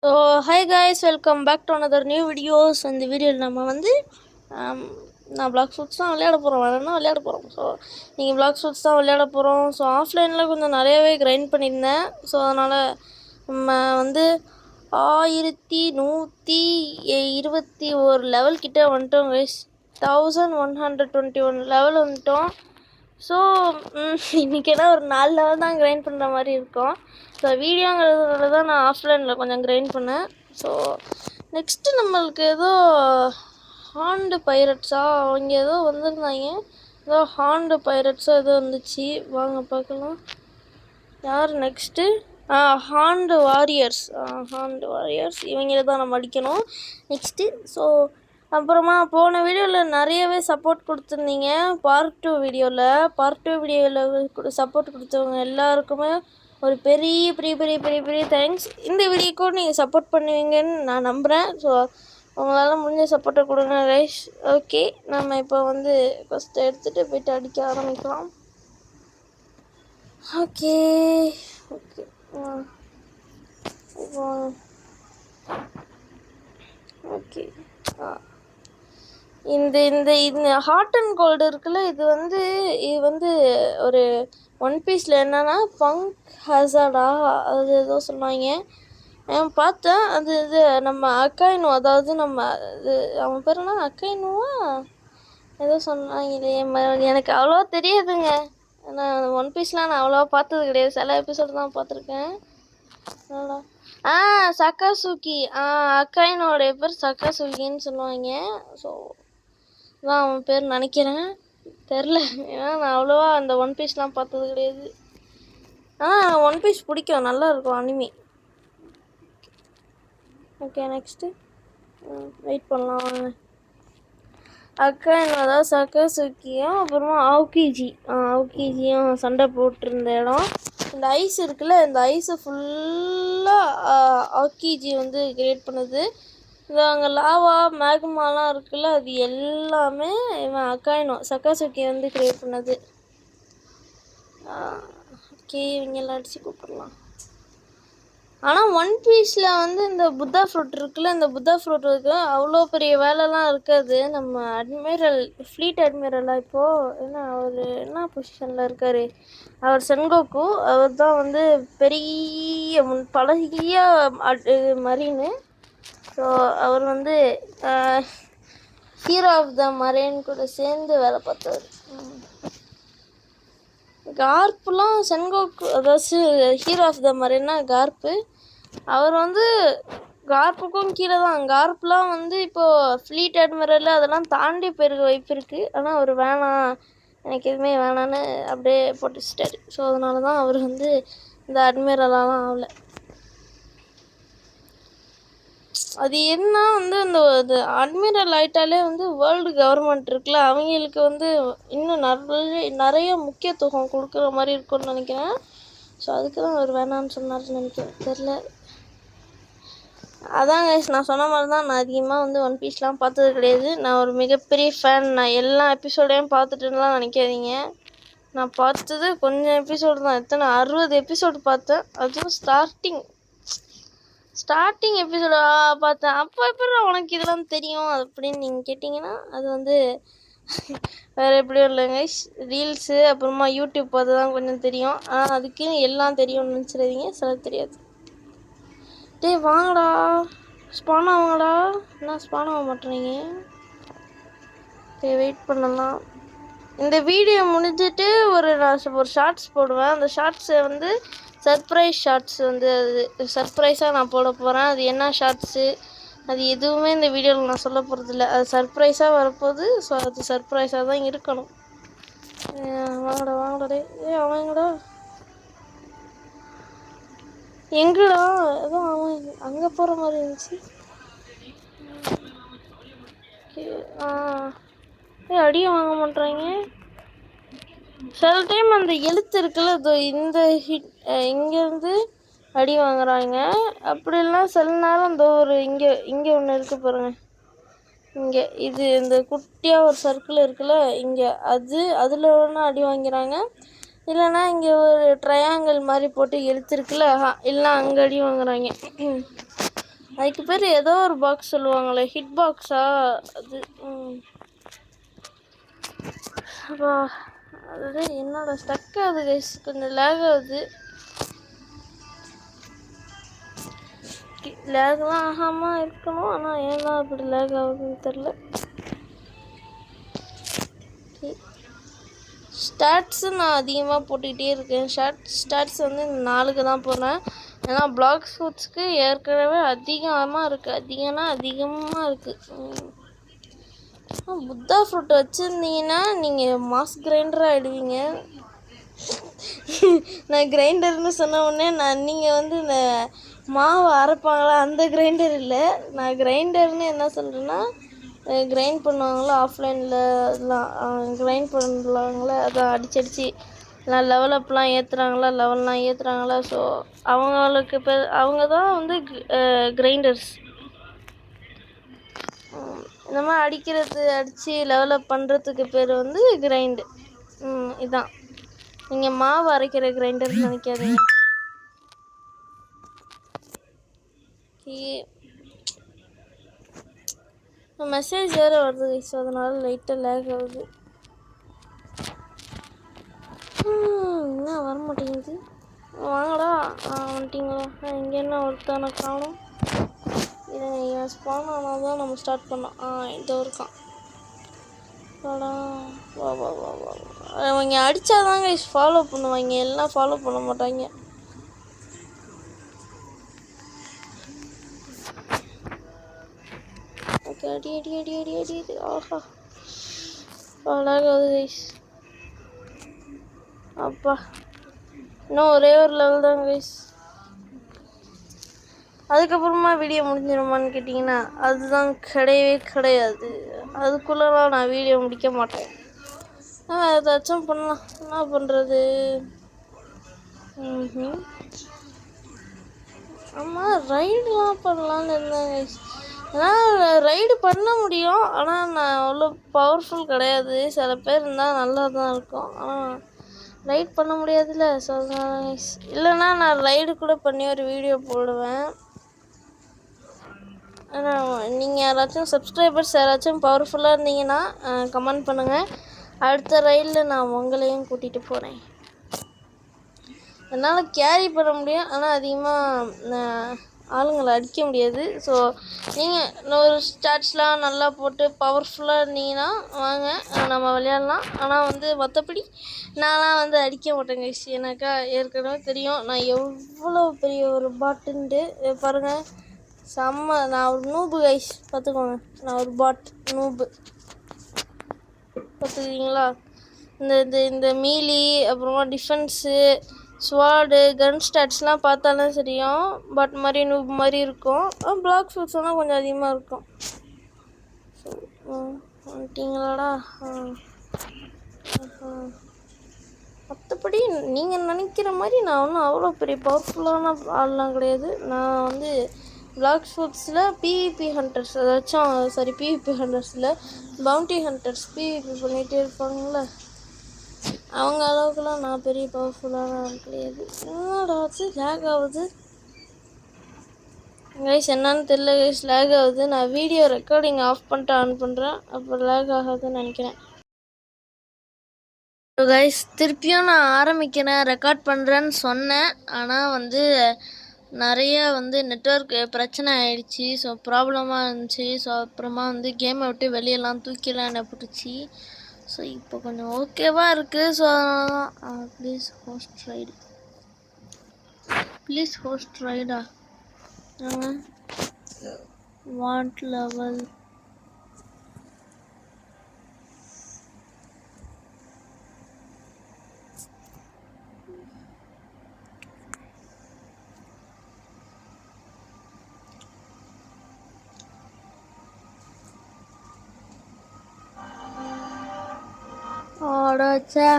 So hi guys, welcome back to another new videos. இந்த வீடியோவில் நம்ம வந்து நான் பிளாக் ஃப்ரூட்ஸ் தான் விளையாட போகிறோம், வேணும்னா விளையாட போகிறோம். ஸோ நீங்கள் பிளாக் ஃப்ரூட்ஸ் தான் விளையாட போகிறோம். ஸோ ஆஃப்லைனில் கொஞ்சம் நிறையவே கிரைண்ட் பண்ணியிருந்தேன். ஸோ அதனால் நம்ம வந்து 1121 லெவல் கிட்டே வந்துட்டோம் கைஸ். 1121 லெவல் வந்துட்டோம். ஸோ இன்றைக்கி என்ன ஒரு 4 லெவல் தான் கிரைண்ட் பண்ணுற மாதிரி இருக்கும். ஸோ வீடியோங்கிறதுனால தான் நான் ஆஃப்லைனில் கொஞ்சம் கிரைண்ட் பண்ணேன். ஸோ நெக்ஸ்ட்டு நம்மளுக்கு ஏதோ ஹாண்டு பைரட்ஸா அவங்க ஏதோ வந்திருந்தாங்க. ஏதோ ஹாண்டு பைரட்ஸோ ஏதோ வந்துச்சு, வாங்க பார்க்கலாம். யார் நெக்ஸ்ட்டு? Horned warriors. இவங்கள தான் நம்ம அடிக்கணும் நெக்ஸ்ட்டு. ஸோ அப்புறமா போன வீடியோவில் நிறையவே சப்போர்ட் கொடுத்துருந்தீங்க. பார்ட் டூ வீடியோவில் சப்போர்ட் கொடுத்தவங்க எல்லாருக்குமே ஒரு பெரிய பெரிய பெரிய பெரிய பெரிய தேங்க்ஸ். இந்த வீடியோக்கும் நீங்கள் சப்போர்ட் பண்ணுவீங்கன்னு நான் நம்புகிறேன். ஸோ உங்களால் முடிஞ்ச சப்போர்ட்டை கொடுங்க ரைஸ். ஓகே, நம்ம இப்போ வந்து ஃபஸ்ட்டு எடுத்துகிட்டு போய்ட்டு அடிக்க ஆரம்பிக்கலாம். ஓகே ஓகே ஓகே இந்த இந்த இந்த ஹாட் அண்ட் கோல்டு இருக்குல்ல, இது வந்து ஒரு ஒன் பீஸில் என்னென்னா பங்க் ஹசார்டா அது ஏதோ சொன்னாங்க. பார்த்தேன். அது இது நம்ம அக்காயினு, அதாவது நம்ம இது அவன் பேர் என்ன, அக்காயினுவா ஏதோ சொன்னாங்களே. எனக்கு அவ்வளோவா தெரியாதுங்க. நான் ஒன் பீஸ்லாம் நான் அவ்வளோவா பார்த்தது கிடையாது, சில எபிசோடு தான் பார்த்துருக்கேன். சக்காசூக்கி. அக்காயினோடைய பேர் சக்காசூக்கின்னு சொல்லுவாங்க. ஸோ தான் அவன் பேர் நினைக்கிறேன், தெரில. ஏன்னா நான் அவ்வளோவா அந்த ஒன் பீஸ்லாம் பார்த்தது கிடையாது. ஒன் பீஸ் பிடிக்கும், நல்லா இருக்கும் அனிமி. ஓகே, நெக்ஸ்ட்டு வெயிட் பண்ணலாம். அக்காயின் அதாவது சக்காசூக்கியும் அப்புறமா அவுக்கிஜியும் சண்டை போட்டிருந்த இடம். இந்த ஐஸ் இருக்குல்ல, இந்த ஐஸை ஃபுல்லாக அவுக்கிஜி வந்து கிரியேட் பண்ணுது. இது அங்கே லாவா மேக்மாலாம் இருக்குல்ல, அது எல்லாமே இவன் அக்காயினோ சக்காசூக்கி வந்து கிரியேட் பண்ணது. ஓகே, இவங்கெல்லாம் அடித்து கூப்பிடலாம். ஆனால் ஒன் பீஸில் வந்து இந்த புத்தா ஃப்ரூட் இருக்குல்ல, இந்த புத்தா ஃப்ரூட்டுக்கு அவ்வளோ பெரிய வேலைலாம் இருக்காது. நம்ம ஃப்ளீட் அட்மிரலாக இப்போது அவர் என்ன பொசிஷனில் இருக்கார், அவர் சென்கோக்கு. அவர் தான் வந்து பெரிய பழகிய மரீனு. ஸோ அவர் வந்து ஹீரோ ஆஃப் த மரீன் கூட சேர்ந்து வேலை பார்த்தவர். கார்ப்புலாம் சென்கோக்கு, அதாவது ஹீரோ ஆஃப் த மரீன்னா கார்ப்பு. அவர் வந்து கார்ப்புக்கும் கீழே தான். கார்ப்லாம் வந்து இப்போது ஃப்ளீட் அட்மிரல் அதெல்லாம் தாண்டி போயிருக்க வாய்ப்பு இருக்குது. ஆனால் அவர் வேணாம், எனக்கு எதுவுமே வேணான்னு அப்படியே போட்டு வச்சிட்டாரு. ஸோ அதனால தான் அவர் வந்து இந்த அட்மிரலாம் ஆகலை. அது என்ன வந்து இந்த அட்மிரல் ஆயிட்டாலே வந்து வேர்ல்டு கவர்மெண்ட் இருக்குல்ல, அவங்களுக்கு வந்து இன்னும் நிறைய முக்கியத்துவம் கொடுக்குற மாதிரி இருக்கும்னு நினைக்கிறேன். ஸோ அதுக்கு தான் அவர் வேணான்னு சொன்னார்னு நினைக்கிறேன், தெரில. அதான் கைஸ், நான் சொன்ன மாதிரி தான். நான் அதிகமாக வந்து ஒன் பீஸ்லாம் பார்த்தது கிடையாது. நான் ஒரு மிகப்பெரிய ஃபேன். நான் எல்லா எபிசோடையும் பார்த்துட்டுலாம் நினைக்காதீங்க. நான் பார்த்தது கொஞ்சம் எபிசோடு தான். எத்தனை 60 எபிசோடு பார்த்தேன். அதுவும் ஸ்டார்டிங் எபிசோடு பார்த்தேன். அப்போ எப்படி உனக்கு இதெல்லாம் தெரியும் அப்படின்னு நீங்கள் கேட்டிங்கன்னா, அது வந்து வேறு எப்படியும் இல்லைங்க, ரீல்ஸு அப்புறமா யூடியூப் பார்த்து தான் கொஞ்சம் தெரியும். ஆனால் அதுக்கு எல்லாம் தெரியும்னு நினச்சிடாதீங்க, சில தெரியாது. டேய் வாங்கடா, ஸ்பான் ஆகுங்கடா. என்ன ஸ்பான் ஆக மாட்டேறீங்க? வெயிட் பண்ணலாம். இந்த வீடியோ முடிஞ்சிட்டு நான் ஒரு ஷார்ட்ஸ் போடுவேன். அந்த ஷார்ட்ஸை வந்து சர்ப்ரைஸ் ஷார்ட்ஸ் வந்து அது சர்ப்ரைஸாக நான் போட போகிறேன். அது என்ன ஷார்ட்ஸு அது எதுவுமே இந்த வீடியோவில் நான் சொல்ல போகிறதில்ல. அது சர்ப்ரைஸாக வரப்போகுது. ஸோ அது சர்ப்ரைஸாக தான் இருக்கணும். வாங்கடா டே. அவங்கடா எங்கடா? ஏதோ அவன் அங்கே போகிற மாதிரி இருந்துச்சு. அடியும் வாங்க மாட்றாங்க. சில டைம் அந்த எழுத்து இருக்குல்ல, இந்த இங்கேருந்து அடி வாங்குறாங்க. அப்படிலாம் சில நேரம் இந்த ஒரு இங்கே ஒன்று இருக்குது பாருங்கள், இங்கே இது இந்த குட்டியாக ஒரு சர்க்கிள் இருக்குல்ல, இங்கே அதில் ஒன்று அடி வாங்கிறாங்க. இல்லைன்னா இங்கே ஒரு ட்ரையாங்கிள் மாதிரி போட்டு எழுத்து இருக்குல்ல, இல்லைனா அங்கே அடி வாங்குறாங்க. அதுக்கு பேர் ஏதோ ஒரு பாக்ஸ் சொல்லுவாங்களே, ஹிட் பாக்ஸா அது. அப்பா அது என்னோட ஸ்டக் ஆகுது கைஸ், கொஞ்சம் லேக் ஆகுது. லேக்லாம் ஆகாமல் இருக்கணும், ஆனால் ஏன்னா அப்படி லேக் ஆகுதுன்னு தெரில. ஸ்டாட்ஸு நான் அதிகமாக போட்டுக்கிட்டே இருக்கேன். ஸ்டாட்ஸ் வந்து இந்த 4க்கு தான் போடுறேன். ஏன்னா பிளாக் ஃபுட்ஸ்க்கு ஏற்கனவே அதிகமாக இருக்குது, அதிகமாக இருக்குது. புத்தா ஃப்ரூட் வச்சுருந்தீங்கன்னா நீங்கள் மாஸ் கிரைண்டராக ஆகிடுவீங்க. நான் கிரைண்டர்னு சொன்ன உடனே நீங்கள் வந்து இந்த மாவு அரைப்பாங்களா அந்த கிரைண்டர் இல்லை, நான் கிரைண்டர்னு என்ன சொல்கிறேன்னா கிரைண்ட் பண்ணுவாங்களா ஆஃப்லைனில், அதெல்லாம் கிரைண்ட் பண்ணுவாங்களே அதான் அடிச்சு எல்லாம் லெவலப்லாம் லெவல்லாம் ஏற்றுறாங்களா. ஸோ அவங்களுக்கு அவங்க தான் வந்து கிரைண்டர்ஸ். இந்த மாதிரி அடித்து லெவலப் பண்ணுறதுக்கு பேர் வந்து கிரைண்டு. இதான் நீங்கள் மாவு அரைக்கிற கிரைண்டர்னு நினைக்காதீங்க. மெசேஜ் வேறு வருது ஸோ அதனால் லைட்டாக லேக் ஆகுது. என்ன வர மாட்டேங்குது. வாங்கடா வந்துட்டிங்களா? இங்கே என்ன ஒருத்தான காணும். இவன் ஸ்பான் ஆனால் தான் நம்ம ஸ்டார்ட் பண்ணோம். இதோ இருக்கான். வாடா வா வா வா வா. அவங்க அடித்தாதாங்க ஃபாலோ பண்ணுவாங்க, எல்லாம் ஃபாலோ பண்ண மாட்டாங்க. ஓகே அடி அடி அடி அடி அடி அடி. ஆஹா அழகாது கைஸ். அப்பா இன்னும் ஒரே ஒரு லெவல் தான் கைஸ். அதுக்கப்புறமா வீடியோ முடிஞ்சிடுமான்னு கேட்டிங்கன்னா அதுதான் கிடையவே கிடையாது. அதுக்குள்ளெலாம் நான் வீடியோ முடிக்க மாட்டேன். ஏதாச்சும் பண்ணலாம், என்ன பண்ணுறது. ஆமாம் ரைடுலாம் பண்ணலான்னு இருந்தேன் கைஸ். ஏன்னா ரைடு பண்ண முடியும், ஆனால் நான் அவ்வளோ பவர்ஃபுல் கிடையாது. சில பேர் இருந்தால் நல்லா தான் இருக்கும், ஆனால் ரைட் பண்ண முடியாதுல்ல. ஸோ அதனால் இல்லைன்னா நான் ரைடு கூட பண்ணி ஒரு வீடியோ போடுவேன். ஆனால் நீங்கள் யாராச்சும் சப்ஸ்கிரைபர்ஸ் யாராச்சும் பவர்ஃபுல்லாக இருந்தீங்கன்னா கமெண்ட் பண்ணுங்கள். அடுத்த ரைடில் நான் உங்களையும் கூட்டிகிட்டு போகிறேன். என்னால் கேரி பண்ண முடியும், ஆனால் அதிகமாக ஆளுங்களை அடிக்க முடியாது. ஸோ நீங்கள் ஒரு ஸ்டாட்ஸ்லாம் நல்லா போட்டு பவர்ஃபுல்லாக இருந்தீங்கன்னா வாங்க நம்ம விளையாடலாம். ஆனால் வந்து மற்றபடி நான்லாம் வந்து அடிக்க மாட்டேங்க. எனக்கா ஏற்கனவே தெரியும் நான் எவ்வளோ பெரிய ஒரு பாட்டுன்ட்டு. பாருங்கள் செம்ம, நான் ஒரு நூபு கைஸ், பார்த்துக்கோங்க. நான் ஒரு பாட் நூபு, பார்த்துக்கிங்களா. இந்த மீலி அப்புறமா டிஃபென்ஸு ஸ்வாடு கன் ஸ்டாட்ஸ்லாம் பார்த்தாலும் தெரியும் பட் மாதிரி நூப் மாதிரி இருக்கும். பிளாக் ஃபுட்ஸ்லாம் கொஞ்சம் அதிகமாக இருக்கும். வந்துட்டிங்களாடா. மற்றபடி நீங்கள் நினைக்கிற மாதிரி நான் ஒன்றும் அவ்வளோ பெரிய பவர்ஃபுல்லான ஆள்லாம் கிடையாது. நான் வந்து பிளாக் ஃபுட்ஸில் பிவிபி ஹண்டர்ஸ், அதாச்சும் பிவிபி ஹண்டர்ஸில் பவுண்டி ஹண்டர்ஸ் பிவிபி பண்ணிகிட்டே இருப்பாங்களே, அவங்க அளவுக்குலாம் நான் பெரிய பவர்ஃபுல்லான ஆள் கிடையாது. என்னடா ஆச்சு லேக் ஆகுது கைஸ், என்னன்னு தெரியல கைஸ், லேக் ஆகுது. நான் வீடியோ ரெக்கார்டிங் ஆஃப் பண்ணிட்டு ஆன் பண்ணுறேன், அப்போ லேக் ஆகாதுன்னு நினைக்கிறேன். கைஸ் திருப்பியும் நான் ஆரம்பிக்கிறேன், ரெக்கார்ட் பண்ணுறேன்னு சொன்னேன். ஆனால் வந்து நிறைய வந்து நெட்வொர்க் பிரச்சனை ஆகிடுச்சி. ஸோ ப்ராப்ளமாக இருந்துச்சு. ஸோ அப்புறமா வந்து கேமை விட்டு வெளியெல்லாம் தூக்கிலாம் என்ன போட்டுச்சு. ஸோ இப்போ கொஞ்சம் ஓகேவாக இருக்குது. ஸோ அதனால தான் ப்ளீஸ் ஹோஸ்ட் ரைடா வாண்ட் லெவல் ஆடாச்சா.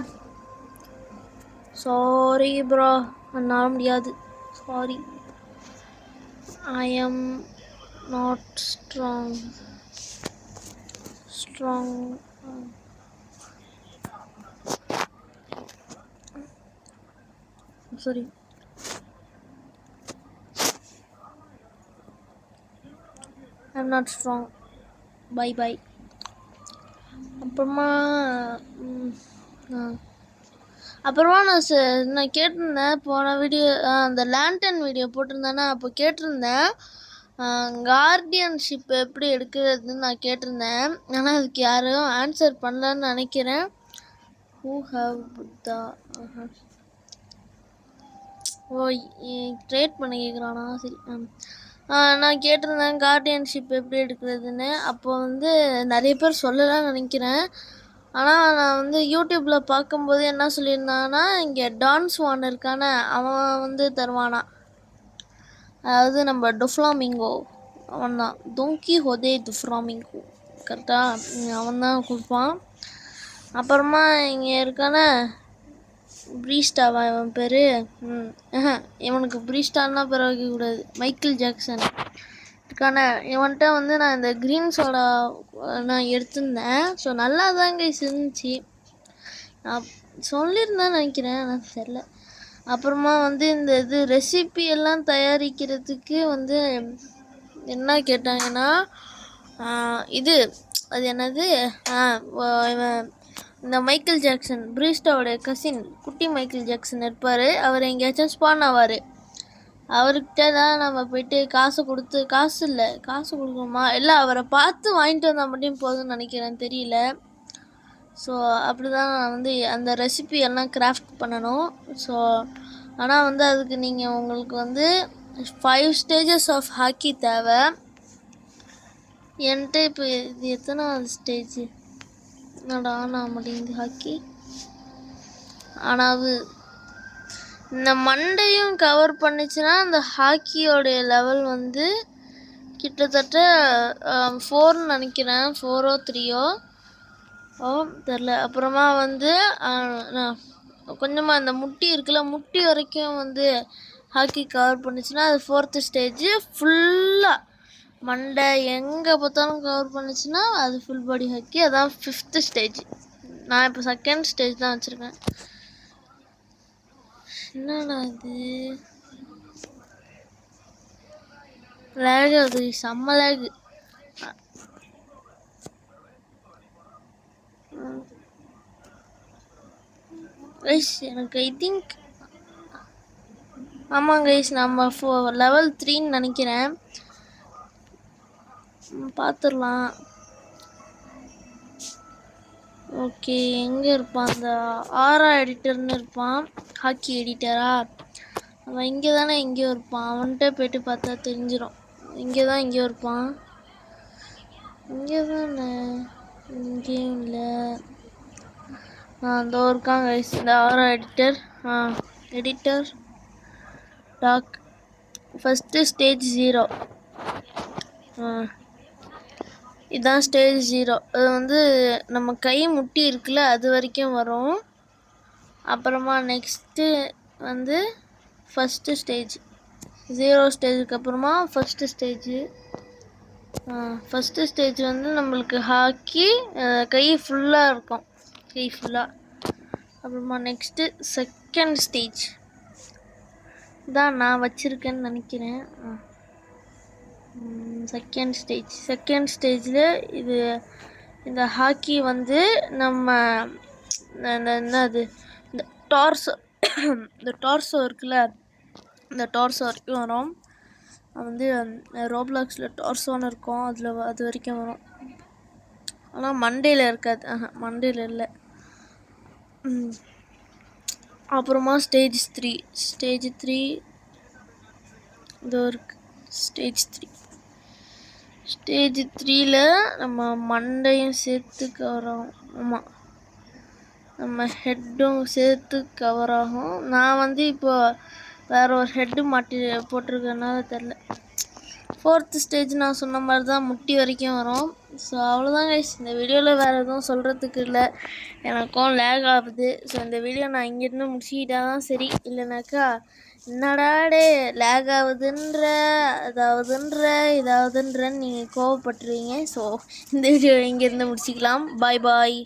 சாரி ப்ரோ, என்னால் முடியாது. Sorry, I am not strong. Sorry. I'm not strong. Bye bye. அப்புறமா அப்புறமா நான் கேட்டிருந்தேன் போன வீடியோ, அந்த லேண்டன் வீடியோ போட்டிருந்தேன்னா அப்போ கேட்டிருந்தேன் கார்டியன்ஷிப் எப்படி எடுக்கிறதுன்னு நான் கேட்டிருந்தேன். ஆனால் அதுக்கு யாரும் ஆன்சர் பண்ணலன்னு நினைக்கிறேன். ஹூ ஹவ் புத்தா? ஓ, ட்ரேட் பண்ண கேட்குறானா? சரி. நான் கேட்டிருந்தேன் கார்டியன்ஷிப் எப்படி எடுக்கிறதுன்னு. அப்போ வந்து நிறைய பேர் சொல்லலாம்னு நினைக்கிறேன். ஆனால் நான் வந்து யூடியூப்பில் பார்க்கும்போது என்ன சொல்லியிருந்தாங்கன்னா, இங்கே டான்ஸ் வான் இருக்கானே அவன் வந்து தருவானா. அதாவது நம்ம டொஃப்ளாமிங்கோ அவன் தான், டொங்கி ஹொதே டொஃப்ளாமிங்கோ கரெக்டாக அவன் தான் கொடுப்பான். அப்புறமா இங்கே இருக்கான ப்ரீஸ்டாவா இவன் பேர்? இவனுக்கு ப்ரீஸ்டான்னா பேர் வைக்கக்கூடாது, மைக்கேல் ஜாக்சன் இருக்கான. இவன்கிட்ட வந்து நான் இந்த க்ரீன் சோடா நான் எடுத்திருந்தேன். ஸோ நல்லா தாங்க இருந்துச்சு. நான் சொல்லியிருந்தேன்னு நினைக்கிறேன், எனக்கு தெரில. அப்புறமா வந்து இந்த இது ரெசிபி எல்லாம் தயாரிக்கிறதுக்கு வந்து என்ன கேட்டாங்கன்னா, இது அது என்னது, இந்த மைக்கேல் ஜாக்சன் ப்ரீஸ்டாவோட கசின் குட்டி மைக்கேல் ஜாக்சன் இருப்பார். அவர் எங்கேயாச்சும் ஸ்பான் ஆவார். அவர்கிட்ட தான் நம்ம போய்ட்டு காசு கொடுக்கணுமா இல்லை அவரை பார்த்து வாங்கிட்டு வந்தால் மட்டும் போதும்னு நினைக்கிறேன், தெரியல. ஸோ அப்படி தான் நான் வந்து அந்த ரெசிபி எல்லாம் கிராஃப்ட் பண்ணணும். ஸோ ஆனால் வந்து அதுக்கு நீங்கள் உங்களுக்கு வந்து 5 ஸ்டேஜஸ் ஆஃப் ஹாக்கி தேவை. என்கிட்ட இப்போ இது எத்தனாவது ஸ்டேஜ்? என்னடா ஆன மாட்டேங்குது ஹாக்கி. ஆனால் இந்த மண்டையும் கவர் பண்ணிச்சுன்னா அந்த ஹாக்கியோடைய லெவல் வந்து கிட்டத்தட்ட 4ன்னு நினைக்கிறேன், 4 or 3 தெரில. அப்புறமா வந்து கொஞ்சமாக அந்த முட்டி இருக்குல்ல, முட்டி வரைக்கும் வந்து ஹாக்கி கவர் பண்ணிச்சுன்னா அது 4th ஸ்டேஜ். ஃபுல்லாக மண்டை எங்கே பார்த்தாலும் கவர் பண்ணிச்சுன்னா அது ஃபுல் பாடி ஹாக்கி, அதான் 5th ஸ்டேஜ். நான் இப்போ 2nd ஸ்டேஜ் தான் வச்சுருக்கேன். என்னடா இது லேக் ஆகுது, செம்ம லேகு. கைஸ் எனக்கு ஐ திங்க் ஆமாம் கைஸ், நம்ம level 3ன்னு நினைக்கிறேன். பார்த்துடலாம். ஓகே, எங்கே இருப்பான்? அந்த ஆரா எடிட்டர்னு இருப்பான், ஹாக்கி எடிட்டரா. அவன் இங்கே தானே எங்கேயோ இருப்பான். அவன்கிட்ட போய்ட்டு பார்த்தா தெரிஞ்சிடும். இங்கே தான் எங்கேயோ இருப்பான். இங்கே தானே, இங்கேயும் இல்லை. அந்த இருக்காங்க இந்த ஆரா எடிட்டர். எடிட்டர் டாக் ஃபஸ்ட்டு ஸ்டேஜ் 0. இதுதான் ஸ்டேஜ் 0. அது வந்து நம்ம கை முட்டி இருக்குல்ல அது வரைக்கும் வரும். அப்புறமா நெக்ஸ்ட்டு வந்து ஃபஸ்ட்டு ஸ்டேஜ் 0 ஸ்டேஜுக்கு அப்புறமா ஃபஸ்ட்டு ஸ்டேஜு. ஃபஸ்ட்டு ஸ்டேஜ் வந்து நம்மளுக்கு ஹாக்கி கை ஃபுல்லாக இருக்கும், கை ஃபுல்லாக. அப்புறமா நெக்ஸ்ட்டு 2nd ஸ்டேஜ் தான் நான் வச்சுருக்கேன்னு நினைக்கிறேன். 2nd ஸ்டேஜில் இது இந்த ஹாக்கி வந்து நம்ம என்னது இந்த டார்ஸோ இருக்குல்ல, இந்த டார்ஸோ வரைக்கும் வரும். வந்து ரோப்ளாக்ஸில் டார்ஸோன்னு இருக்கும், அது வரைக்கும் வரும். ஆனால் மண்டேல இருக்காது, மண்டேல இல்லை. அப்புறமா ஸ்டேஜ் 3 இதோ இருக்கு. ஸ்டேஜ் 3ல் நம்ம மண்டையும் சேர்த்து கவர் ஆகும். ஆமாம், நம்ம ஹெட்டும் சேர்த்து கவர் ஆகும். நான் வந்து இப்போ வேறு ஒரு ஹெட்டு போட்டிருக்கனால தெரில. 4th ஸ்டேஜ் நான் சொன்ன மாதிரி தான் முட்டி வரைக்கும் வரும். ஸோ அவ்வளோதான் கைஸ். இந்த வீடியோவில் வேறு எதுவும் சொல்கிறதுக்கு இல்லை, எனக்கும் லேக் ஆகுது. ஸோ இந்த வீடியோ நான் இங்கேருந்து முடிச்சுக்கிட்டா தான் சரி. இல்லைனாக்கா என்னடாடே லேக் ஆகுதுன்ற இதாவதுன்றன்னு நீங்கள் கோவப்பட்டுருவீங்க. ஸோ இந்த வீடியோ இங்கேருந்து முடிச்சிக்கலாம். பாய் பாய்.